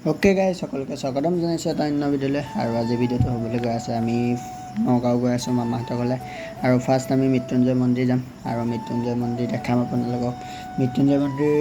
okay guys সকলোকে স্বাগতম জনাইছোঁ এটা অন্য ভিডিঅ'লৈ আৰু আজি ভিডিঅ'টো হ'বলৈ গৈ আছে আমি নগাঁও গৈ আছোঁ মামাহঁতৰ ঘৰলৈ আৰু ফাৰ্ষ্ট আমি মৃত্যুঞ্জয় মন্দিৰ যাম আৰু মৃত্যুঞ্জয় মন্দিৰ দেখাম আপোনালোকক মৃত্যুঞ্জয় মন্দিৰ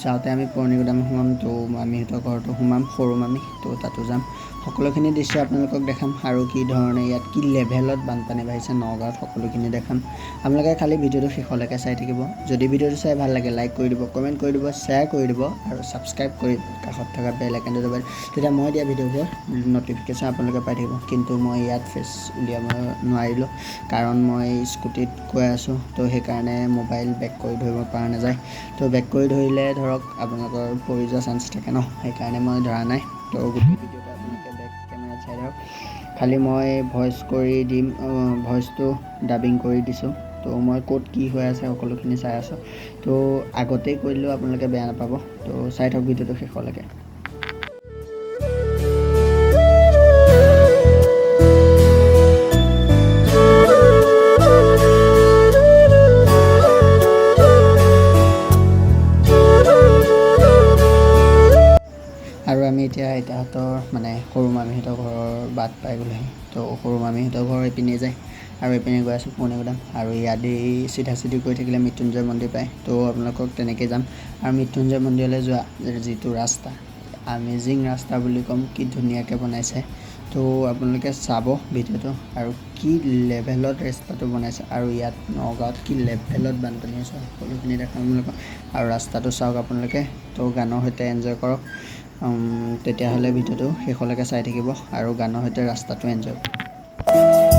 যাওঁতে আমি পুৰণি গুদাম সোমাম তো মামীহঁতৰ ঘৰতো সোমাম সৰু মামী তো তাতো যাম সকলোখিনি দৃশ্য আপোনালোকক দেখাম আৰু কি ধৰণে ইয়াত কি লেভেলত বানপানী বাঢ়িছে নগাঁৱত সকলোখিনি দেখাম আপোনালোকে খালি ভিডিঅ'টো শেষলৈকে চাই থাকিব যদি ভিডিঅ'টো চাই ভাল লাগে লাইক কৰি দিব কমেণ্ট কৰি দিব শ্বেয়াৰ কৰি দিব আৰু ছাবস্ক্ৰাইব কৰি কাষত থকা বেল আইকনটো দবাই তেতিয়া মই দিয়া ভিডিঅ'বোৰ ন'টিফিকেশ্যন আপোনালোকে পাই থাকিব কিন্তু মই ইয়াত ফেচ উলিয়াব নোৱাৰিলোঁ কাৰণ মই স্কুটিত গৈ আছোঁ তো সেইকাৰণে মোবাইল বেক কৰি ধৰিব পৰা নাযায় তো বেক কৰি ধৰিলে ধৰক আপোনালোকৰ পৰি যোৱা চান্স থাকে ন সেইকাৰণে মই ধৰা নাই তো গোটেই ভিডিঅ'টো আপোনালোকে বেক কেমেৰাত চাই দিয়ক খালি মই ভইচ কৰি দিম ভইচটো ডাবিং কৰি দিছোঁ তো মই ক'ত কি হৈ আছে সকলোখিনি চাই আছোঁ তো আগতেই কৈ দিলেও আপোনালোকে বেয়া নাপাব তো চাই থাকক ভিডিঅ'টো শেষলৈকে আৰু আমি এতিয়া আইতাহঁতৰ মানে সৰু মামীহঁতৰ ঘৰৰ বাট পাই গ'লোহি তো সৰু মামীহঁতৰ ঘৰ এইপিনে যায় আৰু এইপিনে গৈ আছোঁ পুৰণি গুদাম আৰু ইয়াতেই চিধা চিধি গৈ থাকিলে মৃত্যুঞ্জয় মন্দিৰ পায় তো আপোনালোকক তেনেকৈ যাম আৰু মৃত্যুঞ্জয় মন্দিৰলৈ যোৱা যিটো ৰাস্তা আমেজিং ৰাস্তা বুলি ক'ম কি ধুনীয়াকৈ বনাইছে তো আপোনালোকে চাব ভিডিঅ'টো আৰু কি লেভেলত ৰাস্তাটো বনাইছে আৰু ইয়াত নগাঁৱত কি লেভেলত বানপানী হৈছে সকলোখিনি দেখাম আপোনালোকক আৰু ৰাস্তাটো চাওক আপোনালোকে তো গানৰ সৈতে এনজয় কৰক তেতিয়াহ'লে ভিডিঅ'টো শেষলৈকে চাই থাকিব আৰু গানৰ সৈতে ৰাস্তাটো এনজয় কৰক